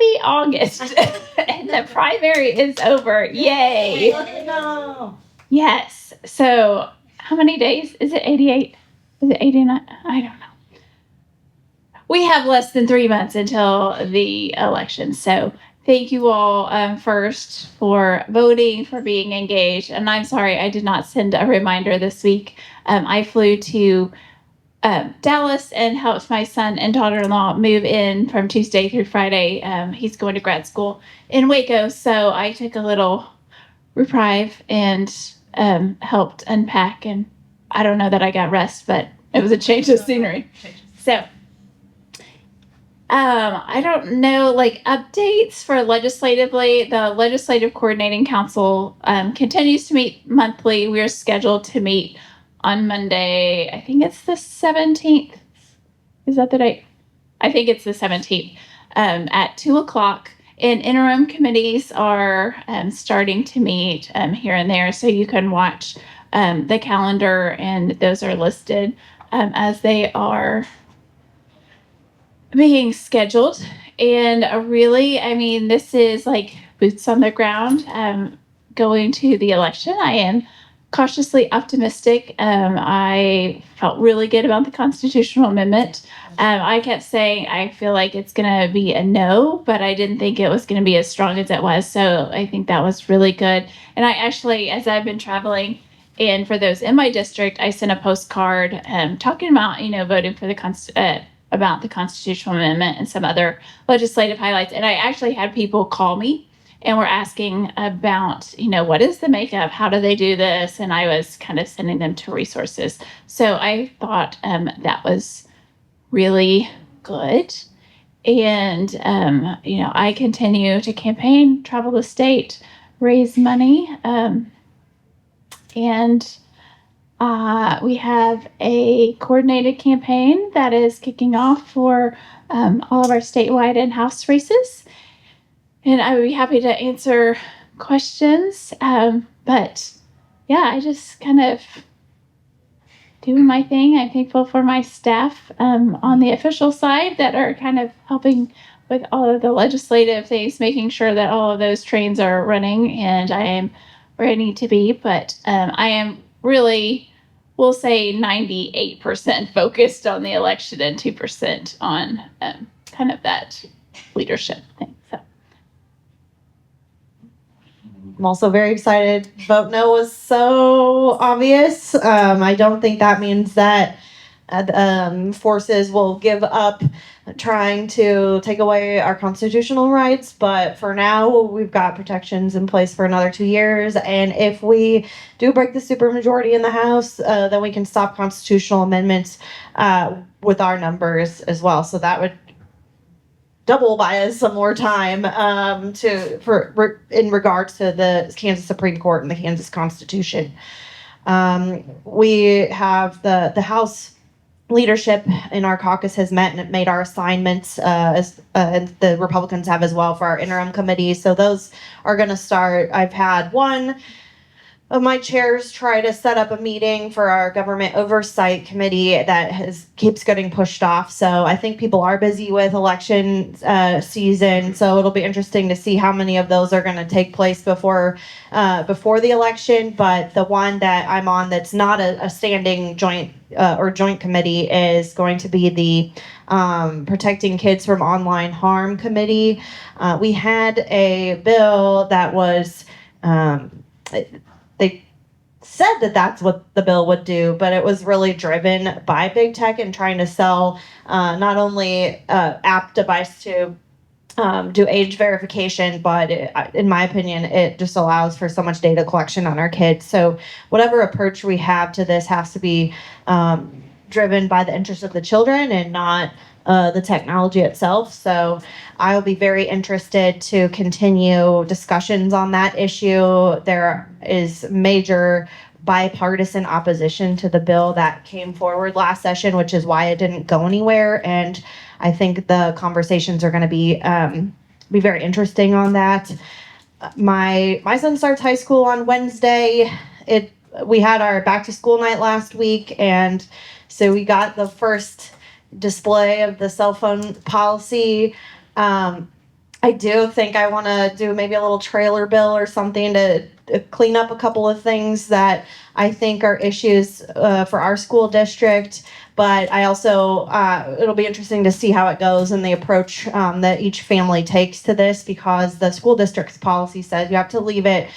happy August. And the primary is over. Yay. No. Yes. So how many days? Is it 88? Is it 89? I don't know. We have less than 3 months until the election. So thank you all first for voting, for being engaged. And I'm sorry I did not send a reminder this week. I flew to Dallas and helped my son and daughter-in-law move in from Tuesday through Friday. He's going to grad school in Waco. So I took a little reprieve and helped unpack. And I don't know that I got rest, but it was a change of scenery. So I don't know, like updates for legislatively. The Legislative Coordinating Council continues to meet monthly. We're scheduled to meet on Monday. I think it's the 17th. Is that the date? I think it's the 17th at 2:00. And interim committees are starting to meet here and there. So you can watch the calendar, and those are listed as they are being scheduled. And really, I mean, this is like boots on the ground going to the election. I am cautiously optimistic. I felt really good about the constitutional amendment. I kept saying I feel like it's going to be a no, but I didn't think it was going to be as strong as it was. So I think that was really good. And I actually, as I've been traveling, and for those in my district, I sent a postcard talking about, voting for about the constitutional amendment and some other legislative highlights. And I actually had people call me and were asking about, what is the makeup? How do they do this? And I was kind of sending them to resources. So I thought that was really good. And, I continue to campaign, travel the state, raise money. And we have a coordinated campaign that is kicking off for all of our statewide and House races. And I would be happy to answer questions. But yeah, I just kind of doing my thing. I'm thankful for my staff on the official side that are kind of helping with all of the legislative things, making sure that all of those trains are running, and I am where I need to be. But I am really, we'll say 98% focused on the election and 2% on kind of that leadership thing. So I'm also very excited. Vote no was so obvious. I don't think that means that forces will give up trying to take away our constitutional rights. But for now, we've got protections in place for another 2 years. And if we do break the supermajority in the House, then we can stop constitutional amendments with our numbers as well. So that would double buy us some more time in regards to the Kansas Supreme Court and the Kansas Constitution. We have the House leadership in our caucus has met and made our assignments, as the Republicans have as well, for our interim committees. So those are going to start. I've had one of my chairs try to set up a meeting for our government oversight committee that keeps getting pushed off. So I think people are busy with election season. So it'll be interesting to see how many of those are going to take place before the election. But the one that I'm on that's not a standing joint committee is going to be the Protecting Kids from Online Harm Committee. We had a bill that was they said that that's what the bill would do, but it was really driven by big tech and trying to sell not only app device to do age verification, but in my opinion, it just allows for so much data collection on our kids. So whatever approach we have to this has to be driven by the interests of the children and not the technology itself. So I will be very interested to continue discussions on that issue. There is major bipartisan opposition to the bill that came forward last session, which is why it didn't go anywhere. And I think the conversations are going to be very interesting on that. My son starts high school on Wednesday. We had our back to school night last week, and so we got the first display of the cell phone policy. I do think I want to do maybe a little trailer bill or something to clean up a couple of things that I think are issues for our school district. But I also, it'll be interesting to see how it goes and the approach that each family takes to this, because the school district's policy says you have to leave it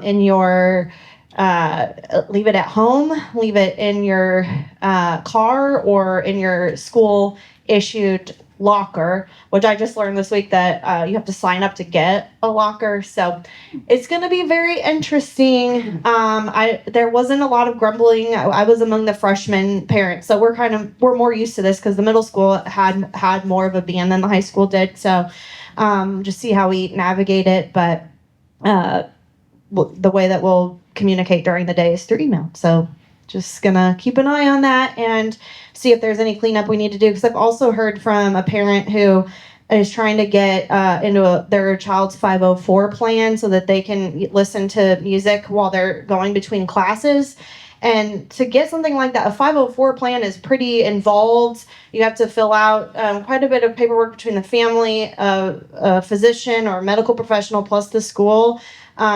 in your leave it at home, leave it in your car, or in your school issued locker, which I just learned this week that you have to sign up to get a locker. So it's going to be very interesting. There wasn't a lot of grumbling. I was among the freshman parents, so we're more used to this because the middle school had more of a ban than the high school did. So just see how we navigate it. But the way that we'll communicate during the day is through email. So just gonna keep an eye on that and see if there's any cleanup we need to do, because I've also heard from a parent who is trying to get into their child's 504 plan so that they can listen to music while they're going between classes. And to get something like that, a 504 plan is pretty involved. You have to fill out quite a bit of paperwork between the family, a physician or medical professional, plus the school.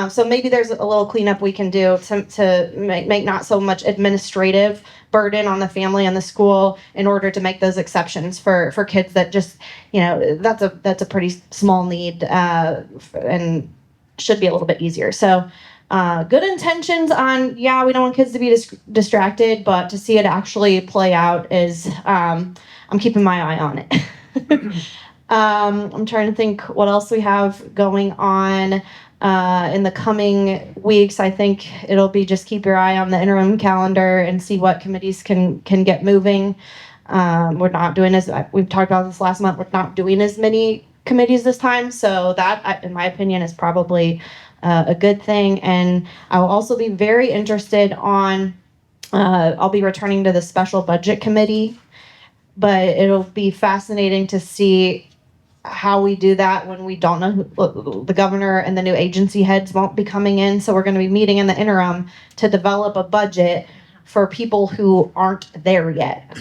So maybe there's a little cleanup we can do to make not so much administrative burden on the family and the school, in order to make those exceptions for kids that just, that's a pretty small need and should be a little bit easier. So good intentions on, we don't want kids to be distracted, but to see it actually play out is, I'm keeping my eye on it. I'm trying to think what else we have going on. In the coming weeks, I think it'll be just keep your eye on the interim calendar and see what committees can get moving. We're not doing we've talked about this last month, we're not doing as many committees this time. So that, in my opinion, is probably a good thing. And I will also be very interested on, I'll be returning to the special budget committee, but it'll be fascinating to see how we do that when we don't know who, the governor and the new agency heads won't be coming in. So we're going to be meeting in the interim to develop a budget for people who aren't there yet.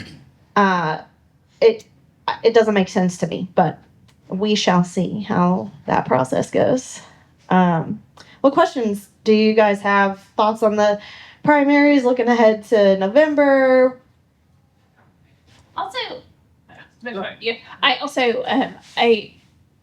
It doesn't make sense to me, but we shall see how that process goes. What questions do you guys have? Thoughts on the primaries, looking ahead to November? Also,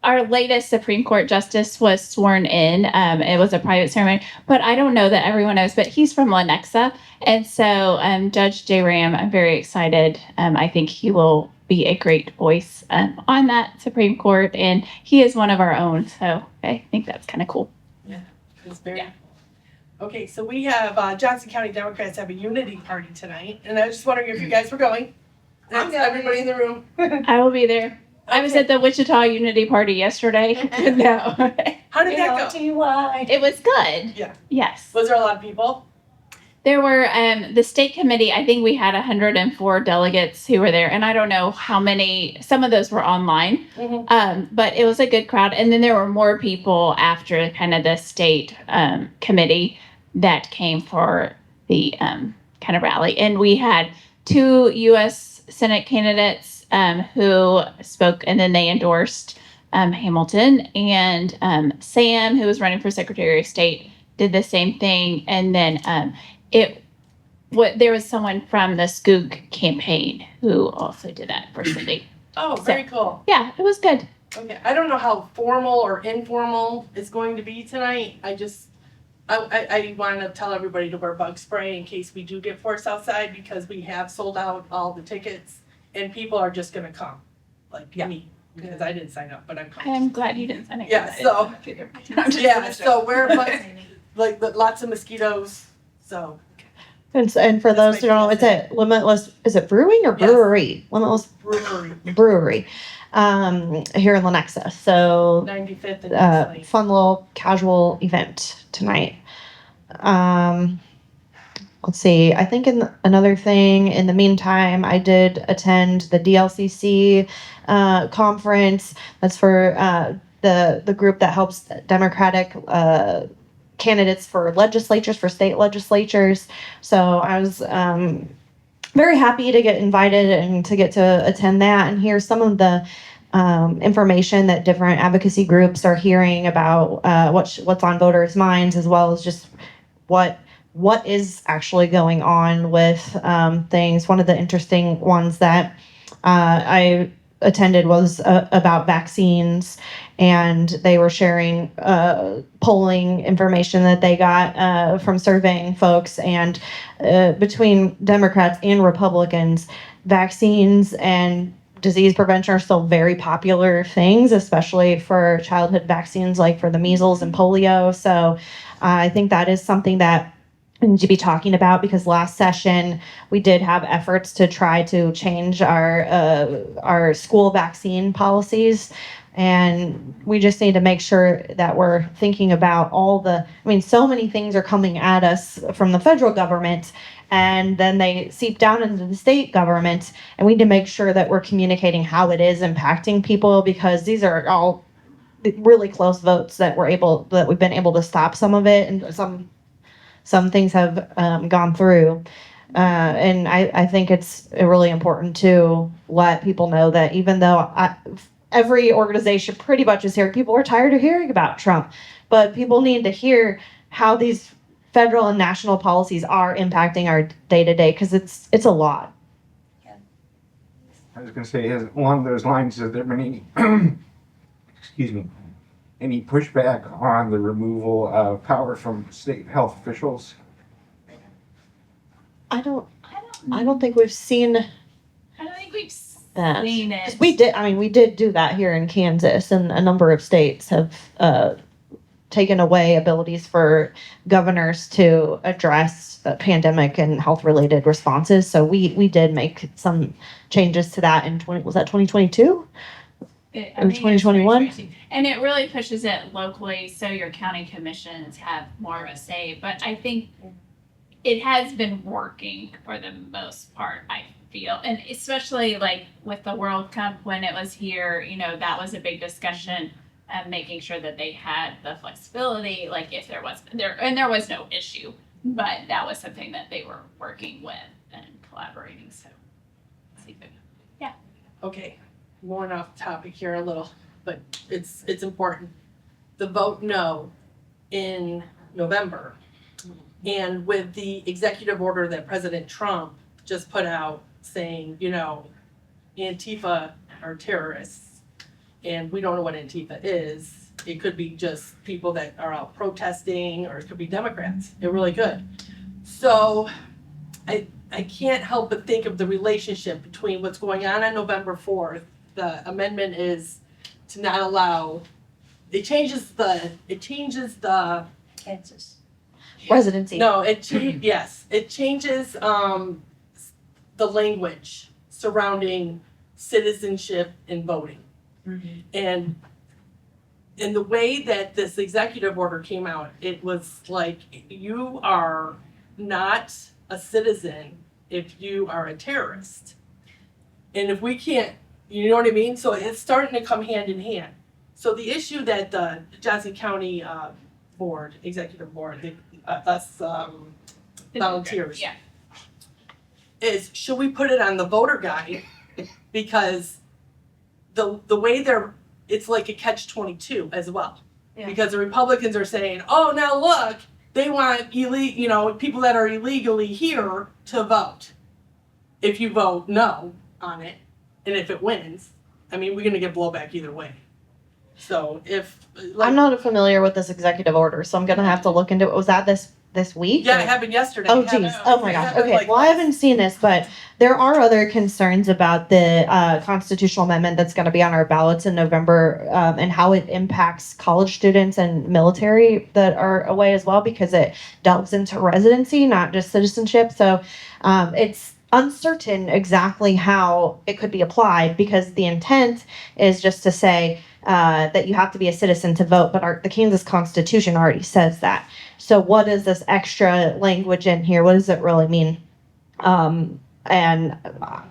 our latest Supreme Court justice was sworn in. It was a private ceremony, but I don't know that everyone knows, but he's from Lenexa. And so Judge J. Ram, I'm very excited. I think he will be a great voice on that Supreme Court, and he is one of our own. So I think that's kind of cool. Yeah, it's very cool. Okay, so we have Johnson County Democrats have a unity party tonight, and I was just wondering if you guys were going. That's everybody in the room. I will be there. Okay. I was at the Wichita Unity Party yesterday. No. How did that go? It was good. Yeah. Yes. Was there a lot of people? There were the state committee. I think we had 104 delegates who were there, and I don't know how many. Some of those were online, but it was a good crowd. And then there were more people after kind of the state committee that came for the kind of rally, and we had 2 U.S. Senate candidates who spoke, and then they endorsed Hamilton, and Sam, who was running for Secretary of State, did the same thing. And then there was someone from the Skoog campaign who also did that for Cindy. Oh, very cool. Yeah, it was good. Okay, I don't know how formal or informal it's going to be tonight. I want to tell everybody to wear bug spray in case we do get forced outside, because we have sold out all the tickets and people are just going to come, like me, because I didn't sign up, but I'm coming. I'm glad you didn't sign up. Yeah, so wear bug, like lots of mosquitoes. So. And for those who don't know, it's at Limitless. Is it brewing or brewery? Yes. Limitless Brewery. Here in Lenexa. So 95th and fun little casual event tonight. Let's see. I think another thing in the meantime, I did attend the DLCC conference. That's for the group that helps Democratic candidates for legislatures, for state legislatures. So I was very happy to get invited and to get to attend that and hear some of the information that different advocacy groups are hearing about what's on voters' minds, as well as just what is actually going on with things. One of the interesting ones that I attended was about vaccines, and they were sharing polling information that they got from surveying folks. And between Democrats and Republicans, vaccines and disease prevention are still very popular things, especially for childhood vaccines like for the measles and polio. So I think that is something that we need to be talking about, because last session we did have efforts to try to change our school vaccine policies, and we just need to make sure that we're thinking about all the. I mean, so many things are coming at us from the federal government, and then they seep down into the state government, and we need to make sure that we're communicating how it is impacting people, because these are all really close votes that we've been able to stop some of it, and some things have gone through. And I think it's really important to let people know that even though every organization pretty much is here, people are tired of hearing about Trump, but people need to hear how these federal and national policies are impacting our day to day, because it's a lot. I was going to say, along those lines, is there any, excuse me, any pushback on the removal of power from state health officials? I don't think we've seen I don't think we've that. seen it. 'Cause we did do that here in Kansas, and a number of states have taken away abilities for governors to address pandemic and health related responses. So we did make some changes to that in 2022? I Or think it's 2021? 2022. And it really pushes it locally, so your county commissions have more of a say. But I think it has been working for the most part, I feel. And especially like with the World Cup when it was here, that was a big discussion, making sure that they had the flexibility, like if there was no issue, but that was something that they were working with and collaborating. So, yeah. Okay, going off topic here a little, but it's important. The vote no in November, and with the executive order that President Trump just put out saying, Antifa are terrorists, and we don't know what Antifa is. It could be just people that are out protesting, or it could be Democrats. It really could. So I can't help but think of the relationship between what's going on November 4th. The amendment is to not allow, it changes the Kansas. Residency. no, it changes the language surrounding citizenship and voting. And in the way that this executive order came out, it was like, you are not a citizen if you are a terrorist. And if we can't, you know what I mean? So it's starting to come hand in hand. So the issue that the Johnson County board, executive board, us volunteers, Yeah. is should we put it on the voter guide? Because the way it's like a catch-22 as well. Yeah. Because the Republicans are saying, oh, now look, they want people that are illegally here to vote. If you vote no on it, and if it wins, I mean, we're gonna get blowback either way. So I'm not familiar with this executive order, so I'm gonna have to look into it. Was that this week? Yeah, or- it happened yesterday. Oh It happened- geez. Oh my it gosh. happened, Okay. like, Well, I haven't seen this, but there are other concerns about the constitutional amendment that's going to be on our ballots in November, and how it impacts college students and military that are away as well, because it delves into residency, not just citizenship. So it's uncertain exactly how it could be applied, because the intent is just to say that you have to be a citizen to vote, but the Kansas Constitution already says that. So what is this extra language in here? What does it really mean? And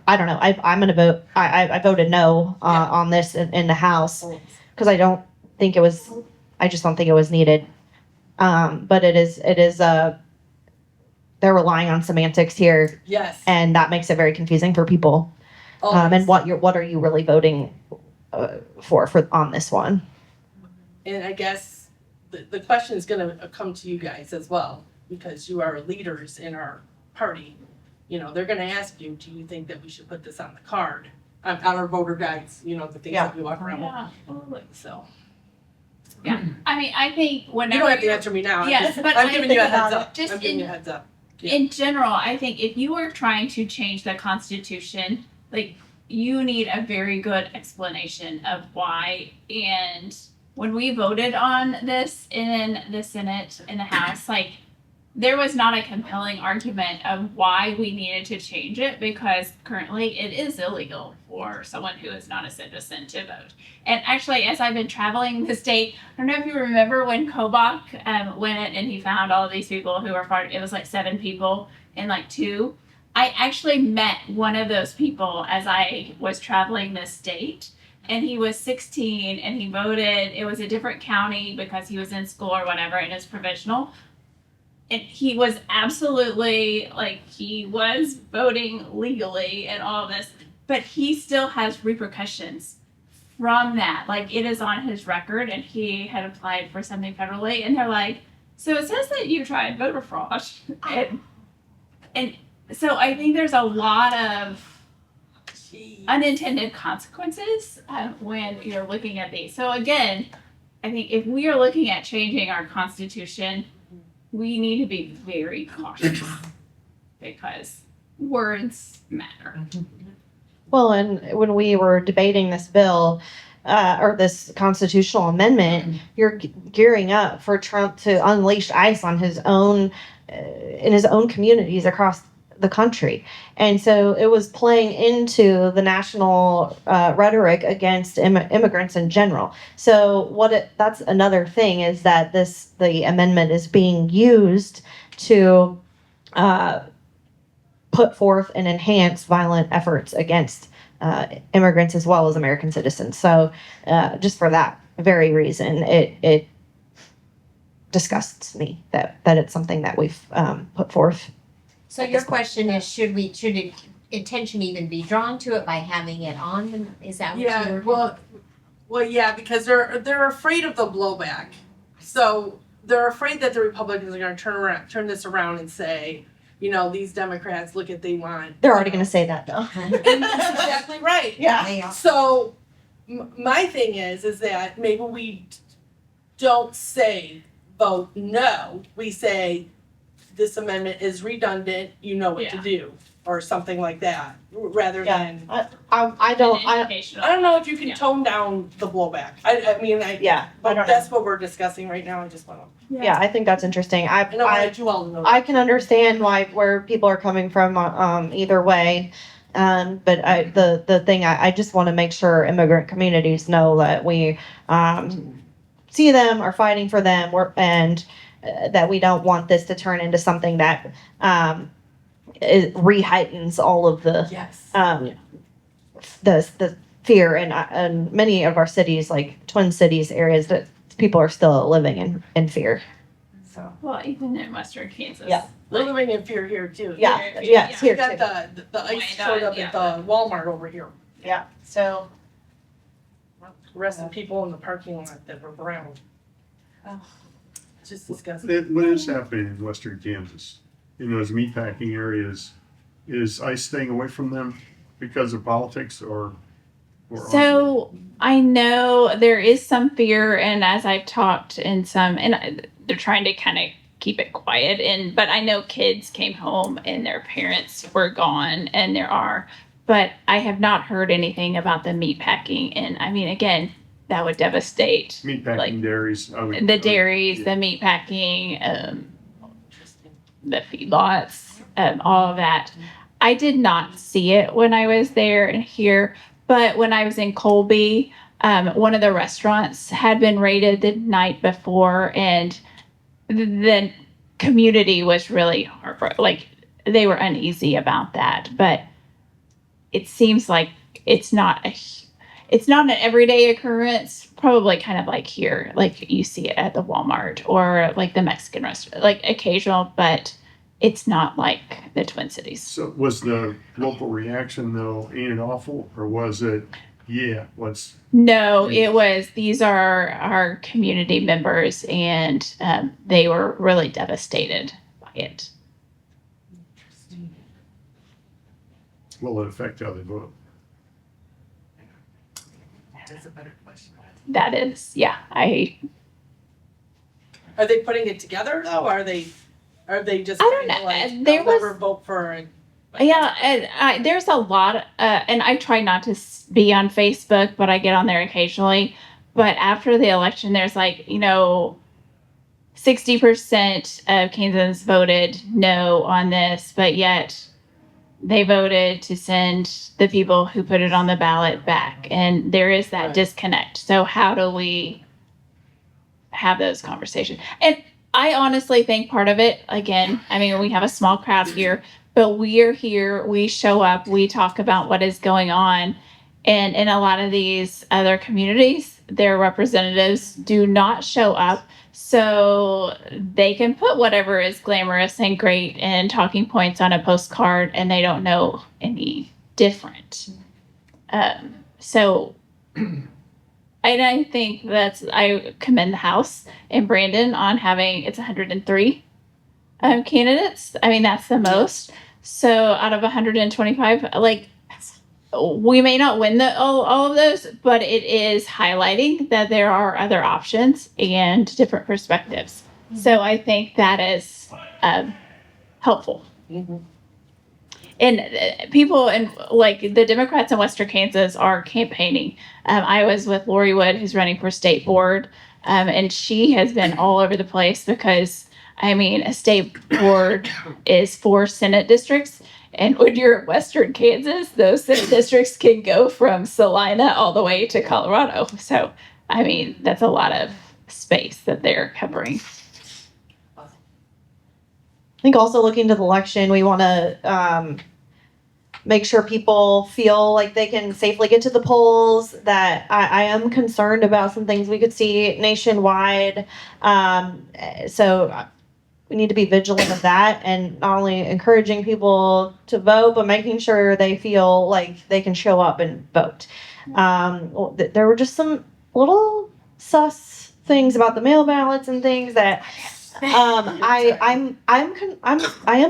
I don't know. I'm gonna vote. I voted no on this in the House, because I don't think it was. I just don't think it was needed. But it is. They're relying on semantics here, Yes. and that makes it very confusing for people. And Always. what are you really voting for on this one. And I guess the question is gonna come to you guys as well, because you are leaders in our party. You know, they're gonna ask you, do you think that we should put this on the card? On our voter guides, you know, the things that we walk around with, Yeah, absolutely. so. Yeah, I mean, I think whenever You don't have to you're- answer me now. Yes, but I'm I giving you a think heads about up. Just I'm giving you in- a heads up. Yeah. in general, I think if you are trying to change the Constitution, like, you need a very good explanation of why. And when we voted on this in the Senate, in the House, like, there was not a compelling argument of why we needed to change it, because currently it is illegal for someone who is not a citizen to vote. And actually, as I've been traveling the state, I don't know if you remember when Kobach went and he found all of these people who were it was like 7 people and like 2. I actually met one of those people as I was traveling this state, and he was 16 and he voted. It was a different county because he was in school or whatever, and it's provisional. And he was absolutely, like, he was voting legally and all this, but he still has repercussions from that. Like, it is on his record, and he had applied for something federally, and they're like, so it says that you tried voter fraud. And so I think there's a lot of unintended consequences when you're looking at these. So again, I think if we are looking at changing our Constitution, we need to be very cautious because words matter. Well, and when we were debating this bill, or this constitutional amendment, you're gearing up for Trump to unleash ICE on his own, in his own communities across the country. And so it was playing into the national rhetoric against immigrants in general. So that's another thing, is that the amendment is being used to put forth and enhance violent efforts against immigrants as well as American citizens. So just for that very reason, it disgusts me that it's something that we've put forth. So your question is, should attention even be drawn to it by having it on? Is that what Yeah, you were? well, yeah, because they're afraid of the blowback. So they're afraid that the Republicans are going to turn this around and say, you know, these Democrats, look at, they want. They're already going to say that, though. And that's exactly right. Yeah. They are. So my thing is that maybe we don't say vote no. We say this amendment is redundant. You know what to do, or something like that, rather than. I don't know if you can Yeah. tone down the blowback. I mean, I don't know. that's what we're discussing right now. I just want to. Yeah, I think that's interesting. I wanted you all to know. I can understand where people are coming from either way. But the thing I just want to make sure immigrant communities know that we see them, are fighting for them, and that we don't want this to turn into something that reheightens all of the Yes. the fear in many of our cities, like Twin Cities areas, that people are still living in fear. So Well, even in Western Kansas. Yeah. We're living in fear here too. yeah, Yeah. yes, We here got too. the ice Why showed not? up at the Walmart over here. Yeah, so Arresting people in the parking lot that were brown. It's just disgusting. What is happening in western Kansas, in those meatpacking areas? Is ICE staying away from them because of politics or So I know there is some fear, and as I've talked in some, and they're trying to kind of keep it quiet. But I know kids came home and their parents were gone, and but I have not heard anything about the meat packing. And I mean, again, that would devastate meatpacking dairies? the dairies, the meat packing, the feedlots, all of that. I did not see it when I was there and here, but when I was in Colby, one of the restaurants had been raided the night before, and the community was really heartbroken. Like, they were uneasy about that, but it seems like it's not an everyday occurrence. Probably kind of like here, like you see it at the Walmart or like the Mexican restaurant, like occasional, but it's not like the Twin Cities. So was the local reaction though, ain't it awful, or was it yeah, No, it was, these are our community members, and they were really devastated by it. will it affect how they vote? That's a better question. That is, yeah, Are they putting it together though? Are they just I don't kinda know. like, There they'll never was- vote for it? yeah, and there's a lot, and I try not to be on Facebook, but I get on there occasionally. But after the election, there's like, 60% of Kansans voted no on this, but yet they voted to send the people who put it on the ballot back. And there is that Right. disconnect. So, how do we have those conversations? And I honestly think part of it, again, I mean, we have a small crowd here, but we are here, we show up, we talk about what is going on. And in a lot of these other communities, their representatives do not show up. So they can put whatever is glamorous and great and talking points on a postcard, and they don't know any different. So, and I think I commend the House and Brandon on having, it's 103 candidates. I mean, that's the most. So out of 125, like, we may not win all of those, but it is highlighting that there are other options and different perspectives. So I think that is helpful. Mhm. And people, and like the Democrats in Western Kansas are campaigning. I was with Lori Wood, who's running for state board, and she has been all over the place because, I mean, a state board is 4 Senate districts. And when you're in Western Kansas, those Senate districts can go from Salina all the way to Colorado. So, I mean, that's a lot of space that they're covering. I think also looking to the election, we want to make sure people feel like they can safely get to the polls. That I am concerned about some things we could see nationwide. So we need to be vigilant of that, and not only encouraging people to vote, but making sure they feel like they can show up and vote. There were just some little sus things about the mail ballots and things that I am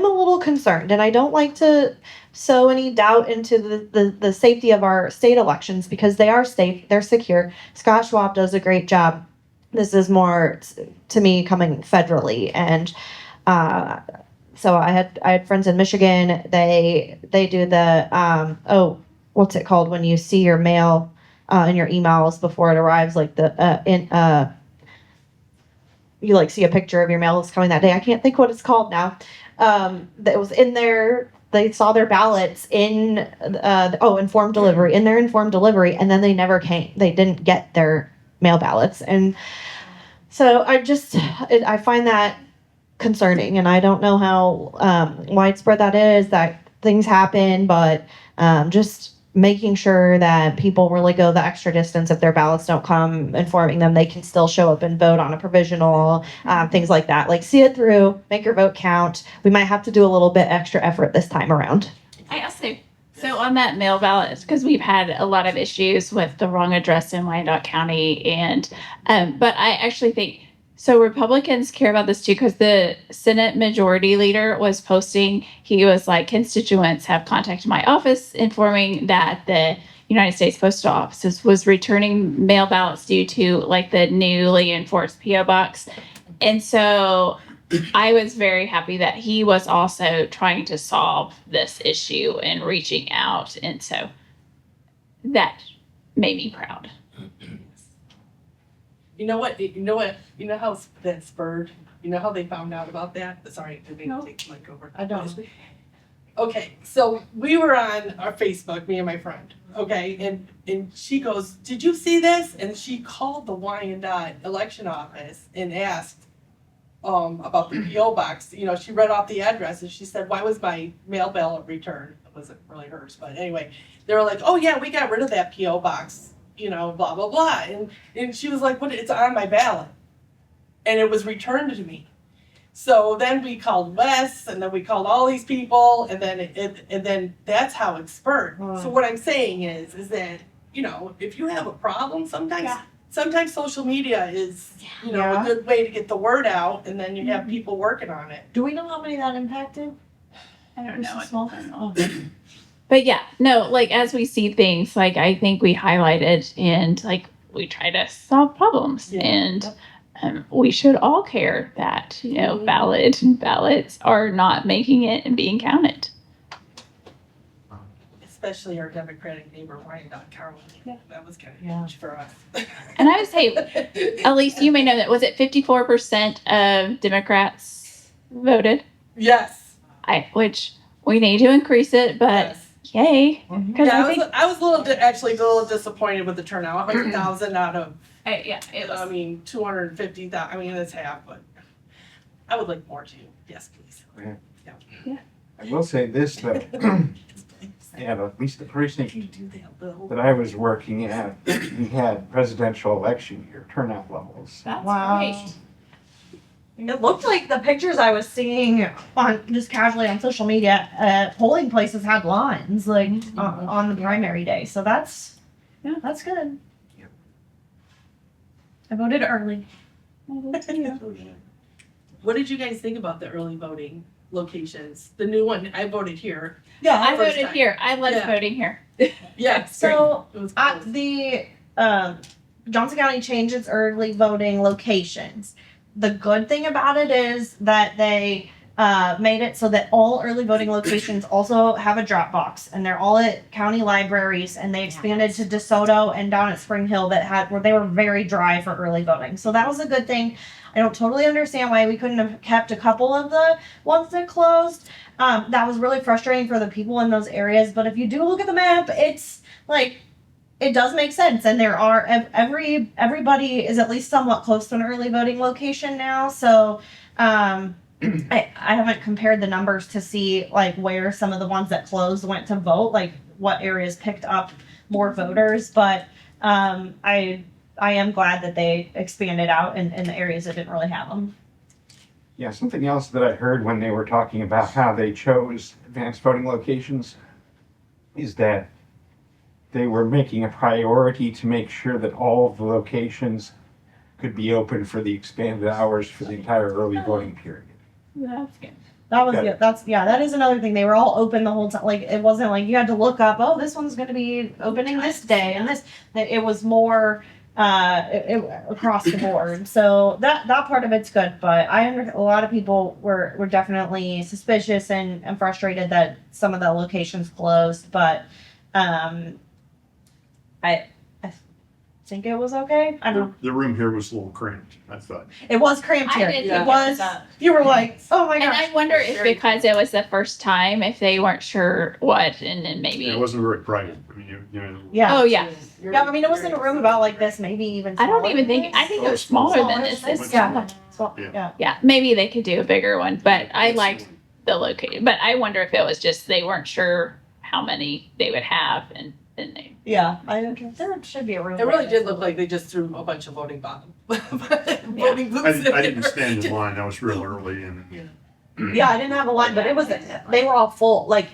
a little concerned, and I don't like to sow any doubt into the safety of our state elections, because they are safe, they're secure. Scott Schwab does a great job. This is more to me coming federally, and so I had friends in Michigan. They do the what's it called when you see your mail in your emails before it arrives, like you like see a picture of your mail that's coming that day. I can't think what it's called now. That was in their, they saw their ballots in informed delivery, in their informed delivery, and then they never came. They didn't get their mail ballots, and so I find that concerning, and I don't know how widespread that is. That things happen, but just making sure that people really go the extra distance if their ballots don't come, informing them they can still show up and vote on a provisional, things like that. Like, see it through, make your vote count. We might have to do a little bit extra effort this time around. I also, so on that mail ballot, because we've had a lot of issues with the wrong address in Wyandotte County, and but I actually think, so Republicans care about this too, because the Senate Majority Leader was posting, he was like, constituents have contacted my office informing that the United States Postal Office was returning mail ballots due to like the newly enforced PO box. And so I was very happy that he was also trying to solve this issue and reaching out. And so that made me proud. You know how that spurred, you know how they found out about that? Sorry, I didn't take the mic over. I don't. Okay, so we were on our Facebook, me and my friend, okay, and she goes, "Did you see this?" And she called the Wyandotte election office and asked about the PO box. You know, she read off the address and she said, "Why was my mail ballot returned?" It wasn't really hers, but anyway, they were like, "Oh yeah, we got rid of that PO box." You know, blah blah blah, and she was like, "But it's on my ballot," and it was returned to me. So then we called Wes, and then we called all these people, and then and then that's how it spurred. So what I'm saying is that you know, if you have a problem, sometimes Yeah. sometimes social media is, you know, Yeah. a good way to get the word out, and then you have people working on it. Do we know how many that impacted? I don't know. Small. But yeah, no, like as we see things, like I think we highlighted and like we try to solve problems, Yeah. and we should all care that ballots are not making it and being counted. Especially our Democratic neighbor Ryan Carlin. Yeah. That was kind of Yeah. huge for us. And I would say, Elise, you may know that, was it 54% of Democrats voted? Yes. Which we need to increase it, but Yes. yay. Because Yeah, I think I was a little actually a little disappointed with the turnout. 100,000 out of it I mean 250,000. I mean that's half, but I would like more too. Yes, please. I will say this, though. Yeah, at least the precinct You do that little. that I was working at, we had presidential election year turnout levels. that's Wow. great. It looked like the pictures I was seeing on just casually on social media. Polling places had lines like on the primary day, so that's good. Yep. I voted early. What did you guys think about the early voting locations? The new one. I voted here. Yeah, I First voted time. here. I loved Yeah. voting here. Yeah. So it was at close. the Johnson County changed its early voting locations. The good thing about it is that they made it so that all early voting locations also have a drop box, and they're all at county libraries. And they expanded to DeSoto and down at Spring Hill where they were very dry for early voting. So that was a good thing. I don't totally understand why we couldn't have kept a couple of the ones that closed. That was really frustrating for the people in those areas. But if you do look at the map, it's like it does make sense, and there are everybody is at least somewhat close to an early voting location now. So I haven't compared the numbers to see like where some of the ones that closed went to vote, like what areas picked up more voters, but I am glad that they expanded out in the areas that didn't really have them. Yeah, something else that I heard when they were talking about how they chose advanced voting locations is that they were making a priority to make sure that all of the locations could be open for the expanded hours for the entire early voting period. That's good. That was Okay. that is another thing. They were all open the whole time. Like it wasn't like you had to look up, oh, this one's going to be opening this day and this. That it was more across the board. So that part of it's good. But a lot of people were definitely suspicious and frustrated that some of the locations closed. But I think it was okay. I don't know. The room here was a little cramped, I thought. It was cramped I here. did It think was. You were like, oh my And gosh. I wonder if because it was the first time, if they weren't sure what, and then maybe. It wasn't very private. I mean, you know. Yeah. Oh yeah. Yeah, I mean, it was in a room about like this, maybe even. I don't smaller even than think. this. I think it was smaller than this. This Yeah. Yeah. yeah. Maybe they could do a bigger one, but I liked the location. But I wonder if it was just they weren't sure how many they would have, and then they. Yeah, there should be a room. It really did look like they just threw a bunch of voting voting booths. I didn't stand in line. I was real early and. Yeah, I didn't have a line, but it was. They were all full. Like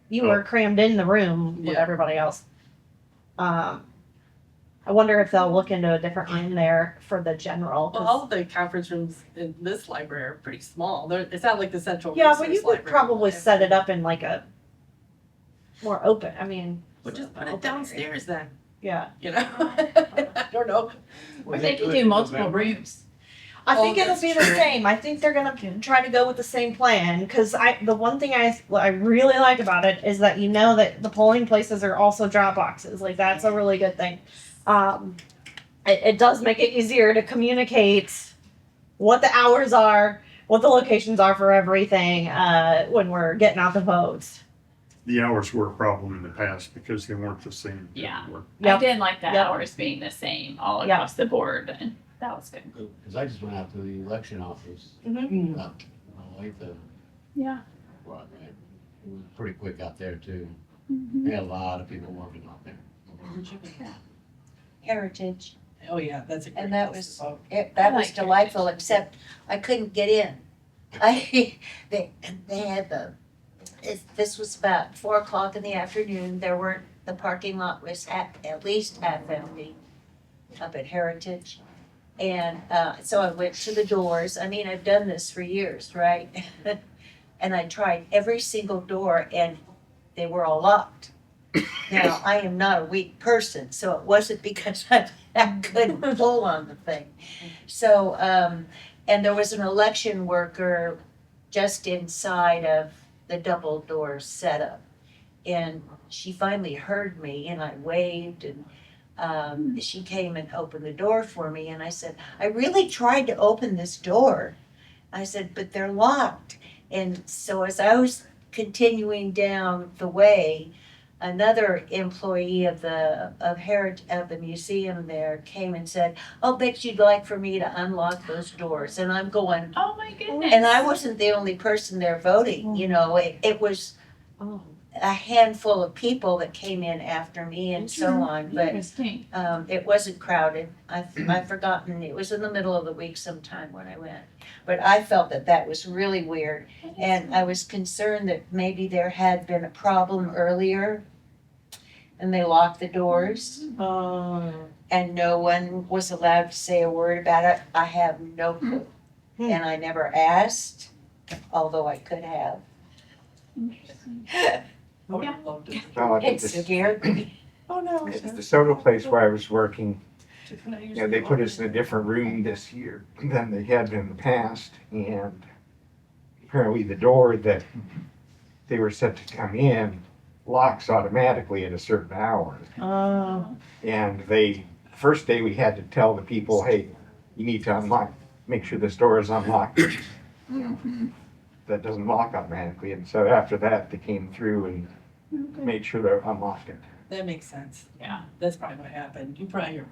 you were crammed in the room with Yeah. everybody else. I wonder if they'll look into a different room there for the general. 'Cause- Well, all of the conference rooms in this library are pretty small. It's not like the central. yeah, but resource you could library. probably set it up in like a more open. I mean, Well, just put open it downstairs then. area. Yeah. You know, I don't know. Or they could do multiple rooms. I think Oh, it'll that's be the true. same. I think they're gonna try to go with the same plan because the one thing I really like about it is that you know that the polling places are also drop boxes. Like that's a really good thing. It does make it easier to communicate what the hours are, what the locations are for everything when we're getting out the votes. The hours were a problem in the past because they weren't the same. Yeah. anymore. I Yep. did like the Yep. hours being the same all Yep. across the board, and that was good. Because I just went out to the election office, Mm-hmm. like the, Yeah. well, it was pretty quick out there too. Mm-hmm. We had a lot of people working out there. Heritage, Oh yeah, that's a great. and that place was, to vote. that I was like delightful, except I couldn't get in. They had this was about 4:00 in the afternoon, there weren't the parking lot was at least half empty up at Heritage. And so I went to the doors. I mean, I've done this for years, right? And I tried every single door and they were all locked. Now, I am not a weak person, so it wasn't because I couldn't pull on the thing. So, and there was an election worker just inside of the double door setup. And she finally heard me and I waved and she came and opened the door for me. And I said, I really tried to open this door. I said, but they're locked. And so as I was continuing down the way, another employee of the museum there came and said, "Oh, bet you'd like for me to unlock those doors." And I'm going, Oh my goodness. and I wasn't the only person there voting. You know, it was a handful of people that came in after me and so on. But Interesting. it wasn't crowded. I've forgotten. It was in the middle of the week sometime when I went. But I felt that was really weird. And I was concerned that maybe there had been a problem earlier and they locked the doors and no one was allowed to say a word about it. I have no clue. And I never asked, although I could have. Well, I It think this, scared me. Oh, no. it's the soda place where I was working. They put us in a different room this year than they had been in the past, and apparently the door that they were set to come in locks automatically at a certain hour. And first day we had to tell the people, hey, you need to unlock, make sure this door is unlocked. That doesn't lock automatically, and so after that, they came through and made sure they unlocked it. That makes sense. Yeah. That's probably what happened.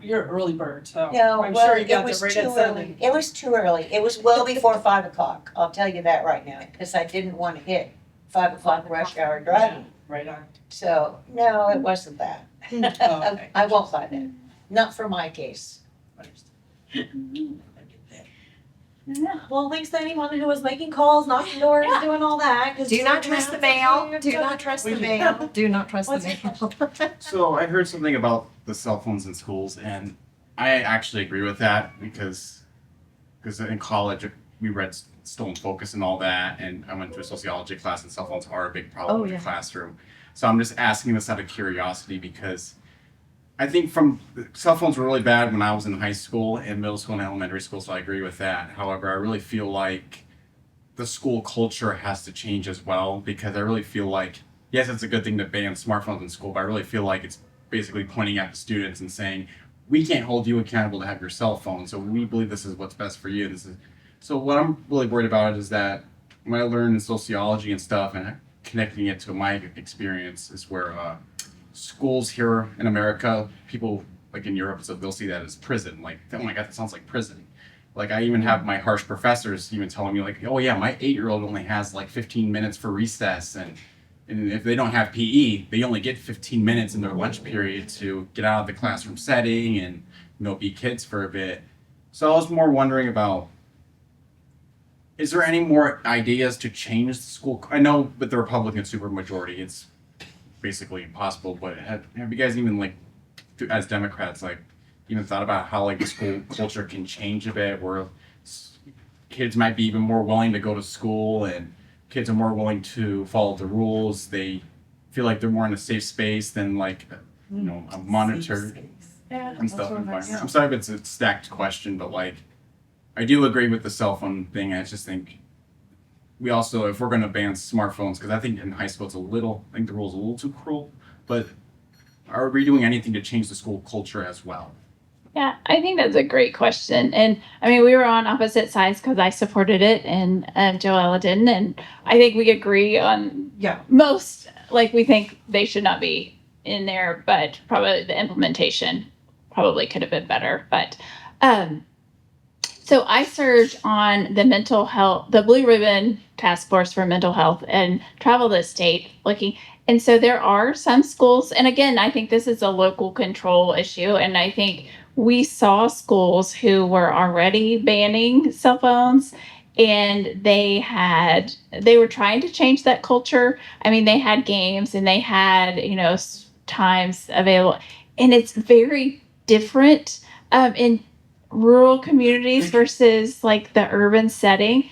You're an early bird, so No, I'm well, sure you it got was there right too at 7. early. It was too early. It was well before 5 o'clock. I'll tell you that right now, because I didn't want to hit 5 o'clock rush hour driving. Right on. So, no, it wasn't that. Oh, okay. I won't buy that. Not for my case. Well, thanks to anyone who was making calls, knocking doors, doing all that. 'Cause Do not trust the mail. Do not trust the mail. Do not trust the mail. So I heard something about the cell phones in schools, and I actually agree with that because in college we read Stolen Focus and all that, and I went to a sociology class, and cell phones are a big problem in the classroom. So I'm just asking this out of curiosity because I think cell phones were really bad when I was in high school and middle school and elementary school, so I agree with that. However, I really feel like the school culture has to change as well because I really feel like, yes, it's a good thing to ban smartphones in school, but I really feel like it's basically pointing at the students and saying, we can't hold you accountable to have your cell phone, so we believe this is what's best for you. So what I'm really worried about is that when I learned in sociology and stuff and connecting it to my experience is where schools here in America, people like in Europe, so they'll see that as prison. Like, oh my God, that sounds like prison. Like I even have my harsh professors even telling me like, oh yeah, my 8-year-old only has like 15 minutes for recess. And if they don't have PE, they only get 15 minutes in their lunch period to get out of the classroom setting and, be kids for a bit. So I was more wondering about, is there any more ideas to change the school? I know with the Republican supermajority, it's basically impossible, but have you guys even as Democrats, even thought about how the school culture can change a bit where kids might be even more willing to go to school and kids are more willing to follow the rules. They feel like they're more in a safe space than a monitor and stuff. I'm sorry if it's a stacked question, but I do agree with the cell phone thing. I just think we also, if we're going to ban smartphones, because I think in high school I think the rule's a little too cruel, but are we doing anything to change the school culture as well? Yeah, I think that's a great question. And I mean, we were on opposite sides because I supported it and Joella didn't. And I think we agree on most, we think they should not be in there, but probably the implementation probably could have been better. But so I served on the mental health, the Blue Ribbon Task Force for Mental Health and traveled the state looking. And so there are some schools, and again, I think this is a local control issue. And I think we saw schools who were already banning cell phones and they were trying to change that culture. I mean, they had games and they had, times available. And it's very different in rural communities versus like the urban setting.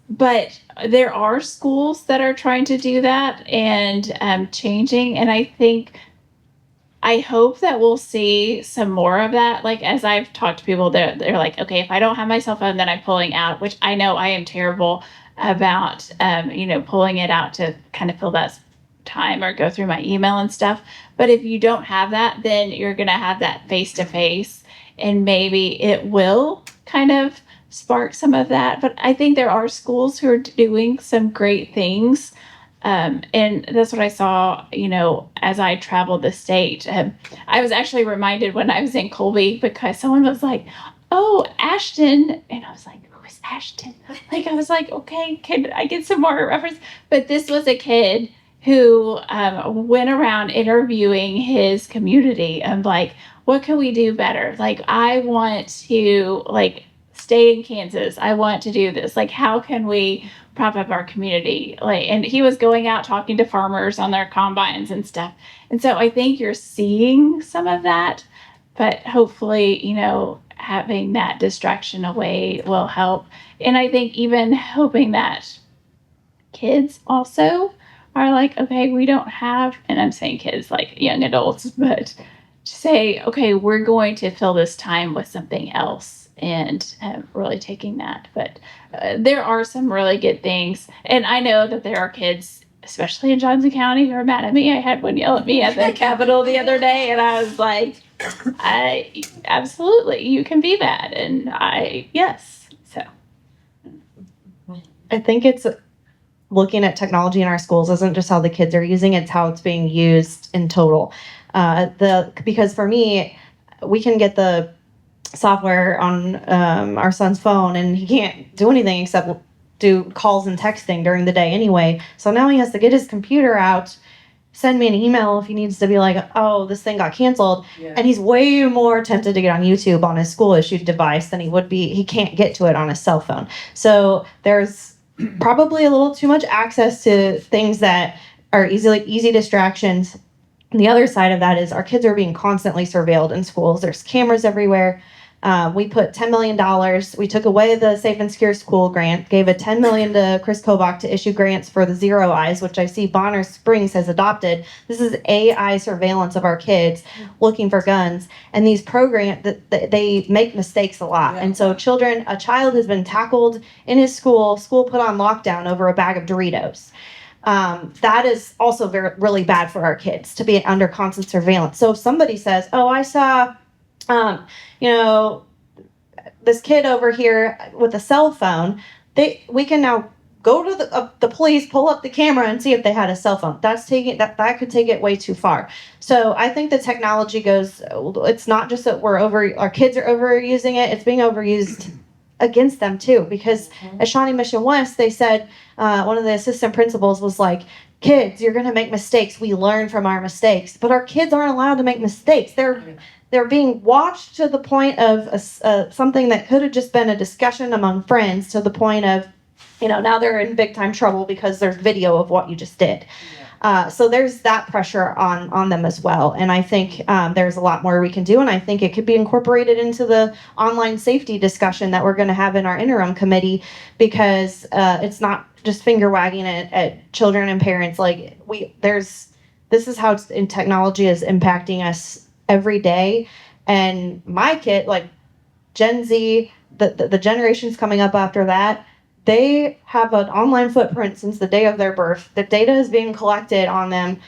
But there are schools that are trying to do that and changing. And I hope that we'll see some more of that. Like, as I've talked to people, they're like, okay, if I don't have my cell phone, then I'm pulling out, which I know I am terrible about, pulling it out to kind of fill that time or go through my email and stuff. But if you don't have that, then you're going to have that face to face, and maybe it will kind of spark some of that. But I think there are schools who are doing some great things. And that's what I saw, as I traveled the state. I was actually reminded when I was in Colby because someone was like, oh, Ashton. And I was like, who is Ashton? Like, I was like, okay, can I get some more reference? But this was a kid who went around interviewing his community and like, what can we do better? Like, I want to stay in Kansas. I want to do this. Like, how can we prop up our community? And he was going out talking to farmers on their combines and stuff. And so I think you're seeing some of that, but hopefully, having that distraction away will help. And I think even hoping that kids also are like, okay, we don't have, and I'm saying kids like young adults, but say, okay, we're going to fill this time with something else. And really taking that. But there are some really good things. And I know that there are kids, especially in Johnson County, who are mad at me. I had one yell at me at the Capitol the other day, and I was like, absolutely, you can be mad. And yes. So I think it's looking at technology in our schools isn't just how the kids are using it, it's how it's being used in total. Because for me, we can get the software on our son's phone and he can't do anything except do calls and texting during the day anyway. So now he has to get his computer out, send me an email if he needs to be like, oh, this thing got canceled. Yeah. And he's way more tempted to get on YouTube on his school issued device than he can't get to it on his cell phone. So there's probably a little too much access to things that are easy distractions. And the other side of that is our kids are being constantly surveilled in schools. There's cameras everywhere. We put $10 million. We took away the Safe and Secure School grant, gave a $10 million to Chris Kobach to issue grants for the Zero Eyes, which I see Bonner Springs has adopted. This is AI surveillance of our kids looking for guns. And these programs, they make mistakes a lot. And so a child has been tackled in his school put on lockdown over a bag of Doritos. That is also really bad for our kids to be under constant surveillance. So if somebody says, oh, I saw this kid over here with a cell phone, we can now go to the police, pull up the camera and see if they had a cell phone. That could take it way too far. So I think the technology it's not just that our kids are overusing it, it's being overused against them too, because at Shawnee Mission West, they said, one of the assistant principals was like, kids, you're going to make mistakes. We learn from our mistakes, but our kids aren't allowed to make mistakes. They're being watched to the point of something that could have just been a discussion among friends to the point of, now they're in big time trouble because there's video of what you just did. So there's that pressure on them as well. And I think there's a lot more we can do. And I think it could be incorporated into the online safety discussion that we're going to have in our interim committee, because it's not just finger wagging at children and parents. This is how technology is impacting us every day. And my kid, Gen Z, the generations coming up after that, they have an online footprint since the day of their birth. The data is being collected on them.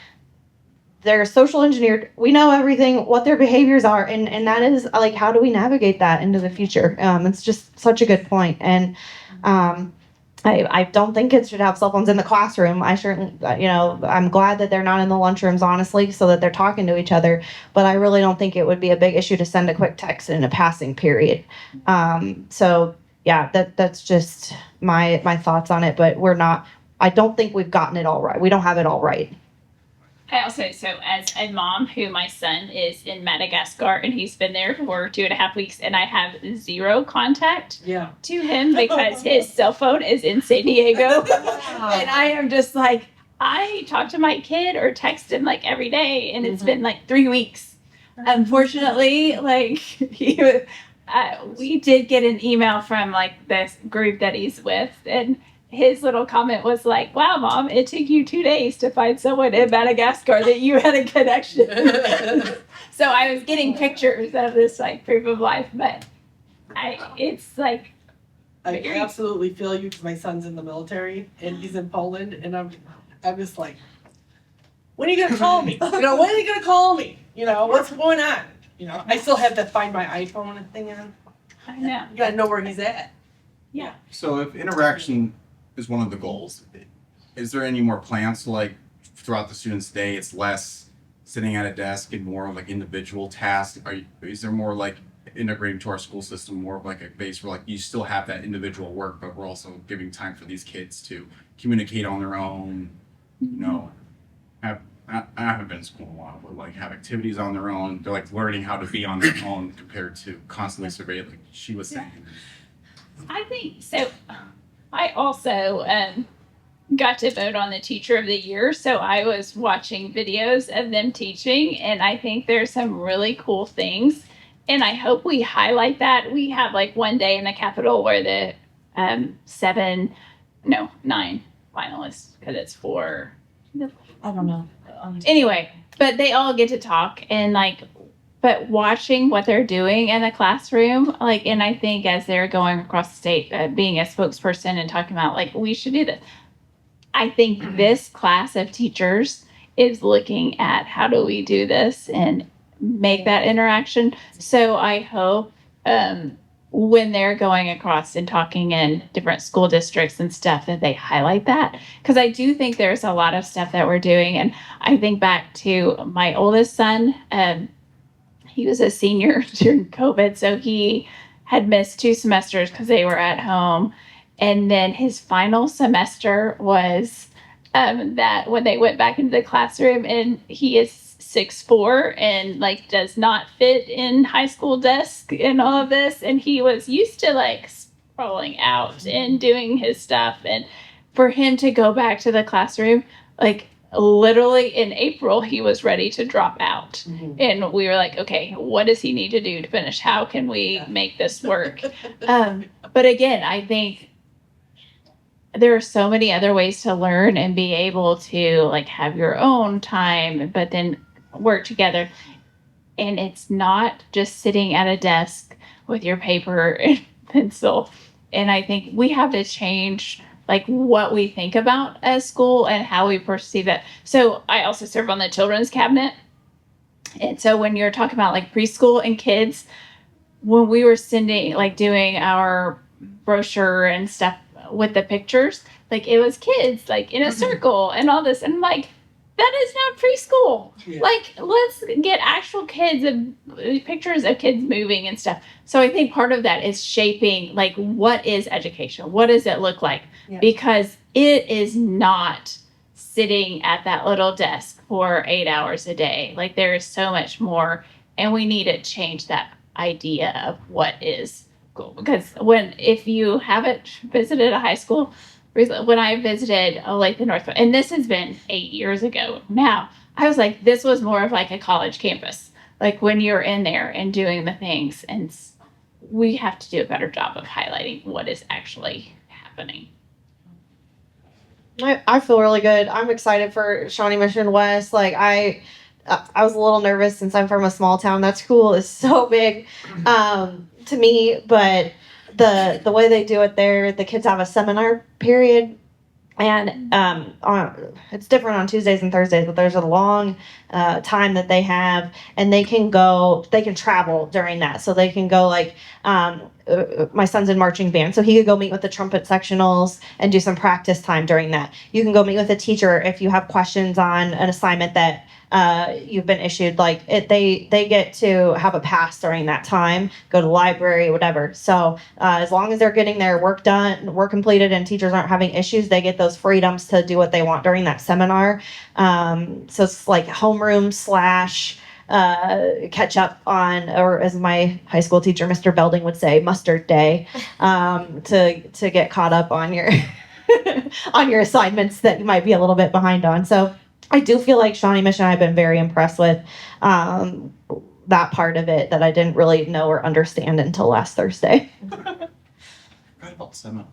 They're social engineered. We know everything, what their behaviors are, and that is how do we navigate that into the future? It's just such a good point. And I don't think kids should have cell phones in the classroom. I certainly, I'm glad that they're not in the lunchrooms, honestly, so that they're talking to each other. But I really don't think it would be a big issue to send a quick text in a passing period. So yeah, that's just my thoughts on it. But I don't think we've gotten it all right. We don't have it all right. I also, so as a mom who my son is in Madagascar and he's been there for 2.5 weeks and I have zero contact to him because his cell phone is in San Diego. And I am just like, I talk to my kid or text him like every day, and it's been like 3 weeks. Unfortunately, like we did get an email from like this group that he's with, and his little comment was like, "Wow, Mom, it took you 2 days to find someone in Madagascar that you had a connection." So I was getting pictures of this like proof of life, but it's like I absolutely feel you because my son's in the military and he's in Poland, and I'm just like, when are you gonna call me? You know, when are you gonna call me? You know, what's going on? You know, I still have to find my iPhone and thing in. I know. You gotta know where he's at. Yeah. So if interaction is one of the goals, is there any more plans to like throughout the student's day, it's less sitting at a desk and more of like individual tasks? Is there more like integrating to our school system more of like a base where like you still have that individual work, but we're also giving time for these kids to communicate on their own, you know, I haven't been in school in a while, but like have activities on their own. They're like learning how to be on their own compared to constantly surveyed, like she was saying. I think so. I also got to vote on the teacher of the year, so I was watching videos of them teaching, and I think there's some really cool things, and I hope we highlight that. We have like one day in the Capitol where the 9 finalists, because it's for I don't know. anyway, but they all get to talk, and like, but watching what they're doing in the classroom, like, and I think as they're going across the state, being a spokesperson and talking about like, we should do this. I think this class of teachers is looking at how do we do this and make that interaction. So I hope when they're going across and talking in different school districts and stuff that they highlight that, because I do think there's a lot of stuff that we're doing. And I think back to my oldest son. He was a senior during COVID, so he had missed 2 semesters because they were at home. And then his final semester was that when they went back into the classroom, and he is 6'4" and like does not fit in high school desk and all of this. And he was used to like sprawling out and doing his stuff. And for him to go back to the classroom, like literally in April, he was ready to drop out. And we were like, okay, what does he need to do to finish? How can we make this work? But again, I think there are so many other ways to learn and be able to like have your own time, but then work together. And it's not just sitting at a desk with your paper and pencil. And I think we have to change like what we think about as school and how we perceive it. So I also serve on the children's cabinet. And so when you're talking about like preschool and kids, when we were sending, like doing our brochure and stuff with the pictures, like it was kids like in a circle and all this. And I'm like, that is not preschool. Yeah. Like, let's get actual kids and pictures of kids moving and stuff. So I think part of that is shaping, like, what is education? What does it look like? Yeah. Because it is not sitting at that little desk for 8 hours a day. Like, there is so much more, and we need to change that idea of what is school. Because if you haven't visited a high school, when I visited Lake North, and this has been 8 years ago now, I was like, this was more of like a college campus. Like when you're in there and doing the things, and we have to do a better job of highlighting what is actually happening. I feel really good. I'm excited for Shawnee Mission West. Like I was a little nervous since I'm from a small town. That school is so big to me, but the way they do it there, the kids have a seminar period, and it's different on Tuesdays and Thursdays, but there's a long time that they have, and they can travel during that. So they can go like, my son's in marching band, so he could go meet with the trumpet sectionals and do some practice time during that. You can go meet with a teacher if you have questions on an assignment that you've been issued. Like they get to have a pass during that time, go to the library, whatever. So as long as they're getting their work done, work completed, and teachers aren't having issues, they get those freedoms to do what they want during that seminar. So it's like homeroom / catch up on, or as my high school teacher, Mr. Belding, would say, mustard day, to get caught up on your on your assignments that you might be a little bit behind on. So I do feel like Shawnee Mission, I've been very impressed with that part of it that I didn't really know or understand until last Thursday. Right about seminar.